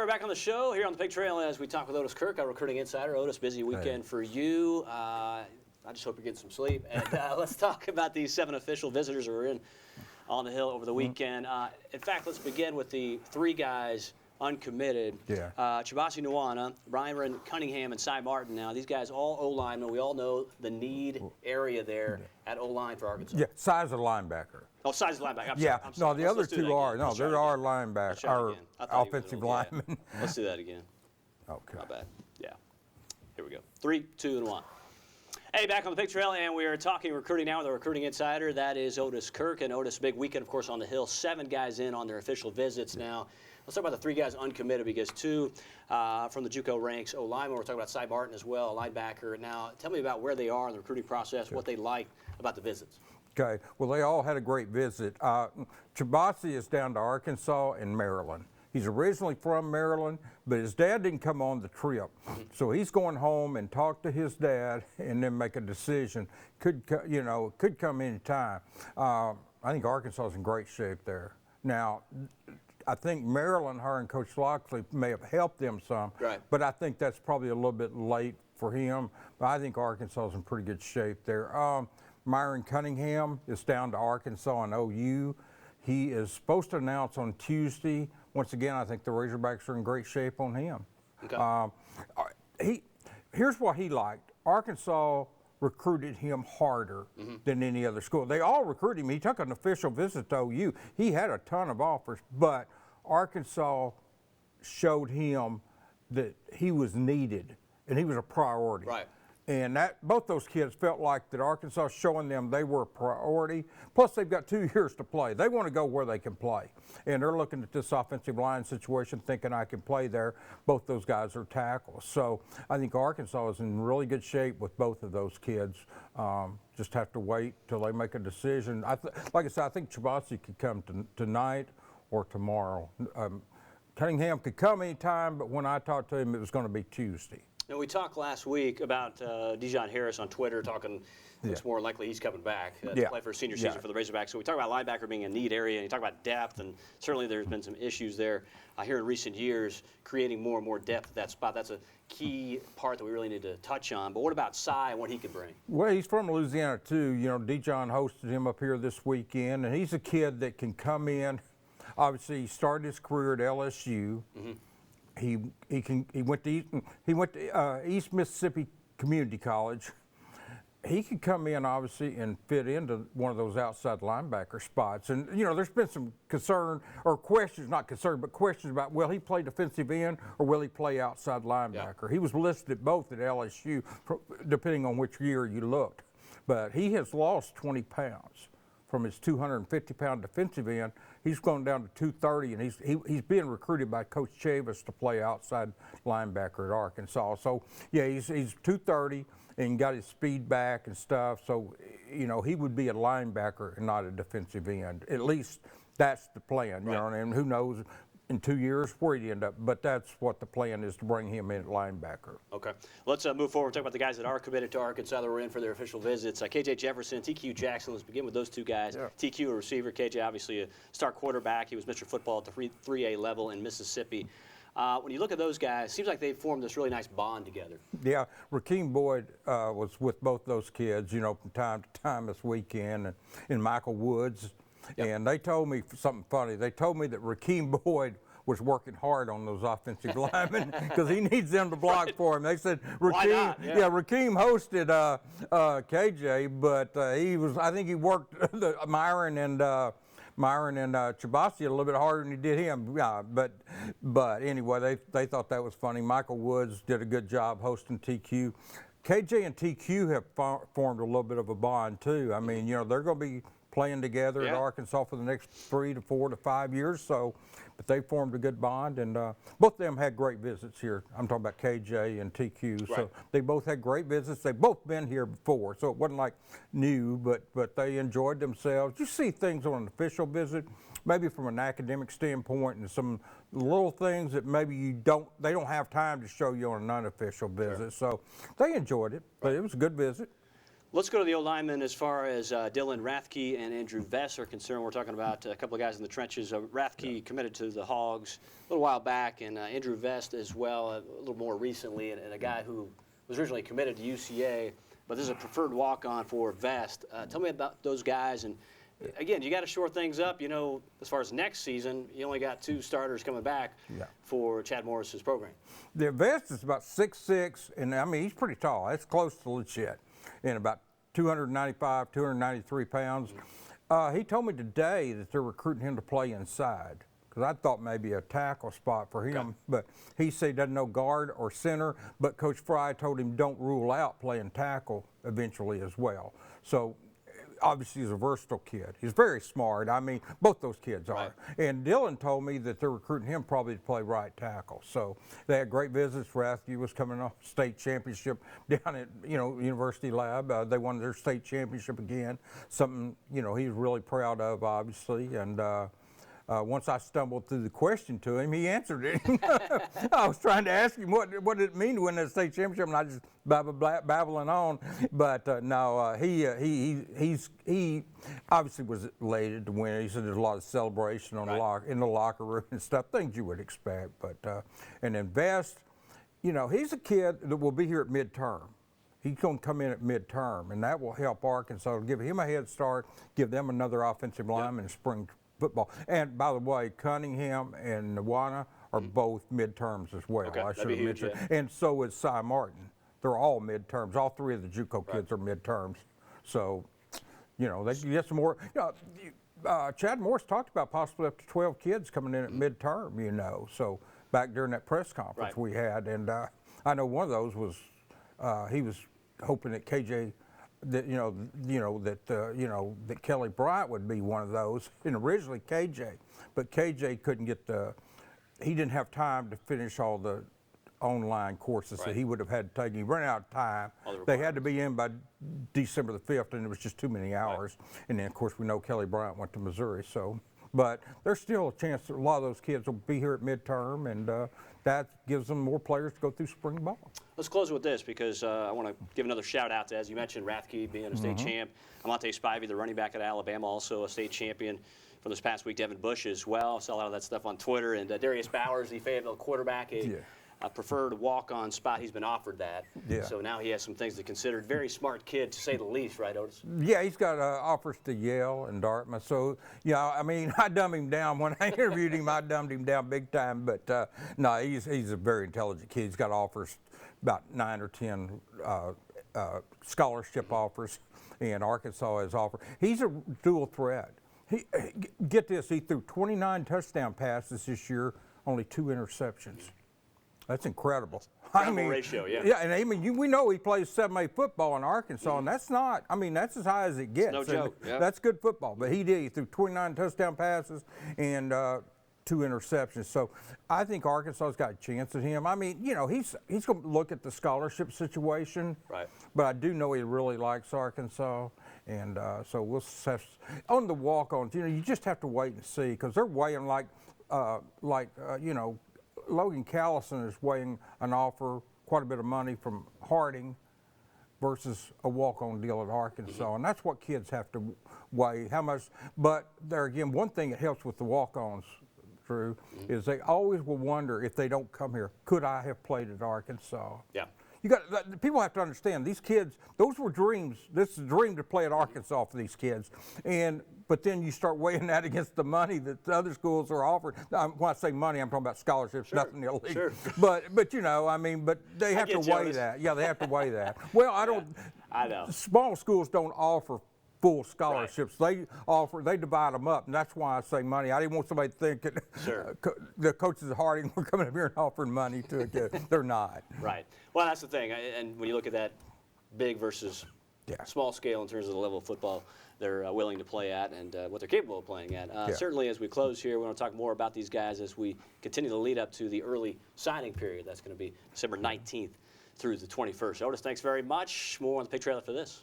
we're back on the show here on the Pig Trail as we talk with Otis Kirk, our recruiting insider. Otis, busy weekend for you. I just hope you're getting some sleep. And let's talk about these 7 official visitors who were in on the Hill over the weekend. In fact, let's begin with the 3 guys uncommitted. Chibasi Nuwana, Byron Cunningham, and Cy Martin. Now, these guys all O-linemen. We all know the need area there at O-line for Arkansas. Yeah, Cy's a linebacker. Oh, Cy's a linebacker. I'm sorry. No, the other 2 are. No, there are linebackers, or offensive linemen. Yeah. Let's do that again. Okay. Not bad. Yeah. Here we go. 3, 2, and 1. Hey, back on the Pig Trail, and we are talking recruiting now with our recruiting insider. That is Otis Kirk. And Otis, big weekend, of course, on the Hill. 7 guys in on their official visits now. Let's talk about the 3 guys uncommitted because 2 from the JUCO ranks, O-lineman. We're talking about Cy Martin as well, a linebacker. Now, tell me about where they are in the recruiting process, what they like about the visits. Okay. Well, they all had a great visit. Chibasi is down to Arkansas and Maryland. He's originally from Maryland, but his dad didn't come on the trip. So he's going home and talk to his dad and then make a decision. Could come any time. I think Arkansas is in great shape there. Now, I think Maryland, her and Coach Loxley may have helped them some, but I think that's probably a little bit late for him. But I think Arkansas is in pretty good shape there. Byron Cunningham is down to Arkansas and OU. He is supposed to announce on Tuesday. Once again, I think the Razorbacks are in great shape on him. Here's what he liked. Arkansas recruited him harder than any other school. They all recruited him. He took an official visit to OU. He had a ton of offers, but Arkansas showed him that he was needed and he was a priority. And both those kids felt like that Arkansas showing them they were a priority. Plus, they've got 2 years to play. They want to go where they can play. And they're looking at this offensive line situation thinking I can play there. Both those guys are tackles. So I think Arkansas is in really good shape with both of those kids. Just have to wait till they make a decision. Like I said, I think Chibasi could come tonight or tomorrow. Cunningham could come anytime, but when I talked to him, it was going to be Tuesday. Now, we talked last week about Dijon Harris on Twitter talking it's more likely he's coming back to play for a senior season for the Razorbacks. So we talk about linebacker being a need area, and you talk about depth, and certainly there's been some issues there here in recent years, creating more and more depth at that spot. That's a key part that we really need to touch on. But what about Cy and what he could bring? Well, he's from Louisiana, too. You know, Dijon hosted him up here this weekend, and he's a kid that can come in. Obviously, he started his career at LSU. He went to East Mississippi Community College. He could come in obviously and fit into one of those outside linebacker spots. And you know, there's been some concern or questions, not concern, but questions about will he play defensive end or will he play outside linebacker? He was listed both at LSU, depending on which year you looked. But he has lost 20 pounds from his 250-pound defensive end. He's gone down to 230, and he's being recruited by Coach Chavis to play outside linebacker at Arkansas. So yeah, he's 230 and got his speed back and stuff. So you know, he would be a linebacker and not a defensive end. At least that's the plan. You know, and who knows in 2 years where he'd end up. But that's what the plan is, to bring him in at linebacker. Okay, let's move forward. Talk about the guys that are committed to Arkansas that were in for their official visits. KJ Jefferson, TQ Jackson. Let's begin with those 2 guys. TQ, a receiver. KJ, obviously a star quarterback. He was Mr. Football at the 3A level in Mississippi. When you look at those guys, it seems like they've formed this really nice bond together. Yeah, Rakeem Boyd was with both those kids, you know, from time to time this weekend, and Michael Woods. And they told me something funny. They told me that Rakeem Boyd was working hard on those offensive linemen because he needs them to block for him. They said Rakeem, Rakeem hosted KJ, but I think he worked Myron and Chibasi a little bit harder than he did him. But anyway, they thought that was funny. Michael Woods did a good job hosting TQ. KJ and TQ have formed a little bit of a bond too. I mean, you know, they're going to be playing together at Arkansas for the next 3 to 4 to 5 years. So, but they formed a good bond, and both of them had great visits here. I'm talking about KJ and TQ. So they both had great visits. They've both been here before, so it wasn't like new, but they enjoyed themselves. You see things on an official visit, maybe from an academic standpoint, and some little things that maybe they don't have time to show you on an unofficial visit. So they enjoyed it, but it was a good visit. Let's go to the O-linemen as far as Dylan Rathke and Andrew Vest are concerned. We're talking about a couple of guys in the trenches. Rathke committed to the Hogs a little while back, and Andrew Vest as well a little more recently, and a guy who was originally committed to UCA, but this is a preferred walk-on for Vest. Tell me about those guys. And again, you got to shore things up. You know, as far as next season, you only got 2 starters coming back for Chad Morris's program. The Vest is about 6'6", and I mean, he's pretty tall. That's close to legit. And about 295, 293 pounds. He told me today that they're recruiting him to play inside, because I thought maybe a tackle spot for him. But he said he doesn't know guard or center, but Coach Fry told him don't rule out playing tackle eventually as well. So obviously he's a versatile kid. He's very smart. I mean, both those kids are. Right. And Dylan told me that they're recruiting him probably to play right tackle. So they had great visits. Rathke was coming off state championship down at, University Lab. They won their state championship again, something, he's really proud of, obviously. And once I stumbled through the question to him, he answered it. I was trying to ask him what did it mean to win that state championship, and I just babbling on. But no, he obviously was elated to win. He said there's a lot of celebration on in the locker room and stuff, things you would expect. But and then Vest, he's a kid that will be here at midterm. He's going to come in at midterm, and that will help Arkansas, give him a head start, give them another offensive lineman in spring football. And by the way, Cunningham and Nwana are both midterms as well. I should have mentioned. And so is Cy Martin. They're all midterms. All 3 of the JUCO kids are midterms. So, they can get some more. Chad Morris talked about possibly up to 12 kids coming in at midterm. So back during that press conference we had, and I know one of those was he was hoping that KJ. That that Kelly Bryant would be one of those, and originally KJ, but KJ couldn't get he didn't have time to finish all the online courses that he would have had to take. He ran out of time. They had to be in by December the 5th, and it was just too many hours. And then of course we know Kelly Bryant went to Missouri, so. But there's still a chance that a lot of those kids will be here at midterm, and that gives them more players to go through spring ball. Let's close with this, because I want to give another shout out to, as you mentioned, Rathke being a state champ. Amante Spivey, the running back at Alabama, also a state champion from this past week. Devin Bush as well. I saw a lot of that stuff on Twitter. And Darius Bowers, the Fayetteville quarterback, a preferred walk-on spot. He's been offered that. So now he has some things to consider. Very smart kid, to say the least, right, Otis? Yeah, he's got offers to Yale and Dartmouth. So, I mean, I dumbed him down. When I interviewed him, I dumbed him down big time. But, no, he's a very intelligent kid. He's got offers, about 9 or 10 scholarship offers, and Arkansas has offered. He's a dual threat. Get this, he threw 29 touchdown passes this year, only 2 interceptions. That's incredible. Ratio, Yeah, and I mean, we know he plays 7A football in Arkansas, and that's not, that's as high as it gets. It's no joke. That's good football, but he did. He threw 29 touchdown passes and 2 interceptions. So I think Arkansas's got a chance at him. I mean, he's going to look at the scholarship situation, but I do know he really likes Arkansas, and so we'll have, on the walk-ons, you just have to wait and see, because they're weighing Logan Callison is weighing an offer, quite a bit of money from Harding versus a walk-on deal at Arkansas. And that's what kids have to weigh, how much. But there again, one thing that helps with the walk-ons, Drew, is they always will wonder if they don't come here, could I have played at Arkansas? Yeah. People have to understand, these kids, those were dreams. This is a dream to play at Arkansas for these kids. But then you start weighing that against the money that the other schools are offering. When I say money, I'm talking about scholarships, nothing illegal. Sure. But they have to weigh that. Yeah, they have to weigh that. Well, I know. Small schools don't offer full scholarships. They divide them up, and that's why I say money. I didn't want somebody to think that the coaches at Harding were coming up here and offering money to a kid. They're not. Right. Well, that's the thing. And when you look at that big versus small scale in terms of the level of football they're willing to play at and what they're capable of playing at. Certainly, as we close here, we want to talk more about these guys as we continue to lead up to the early signing period. That's going to be December 19th through the 21st. Otis, thanks very much. More on the Pig Trailer for this.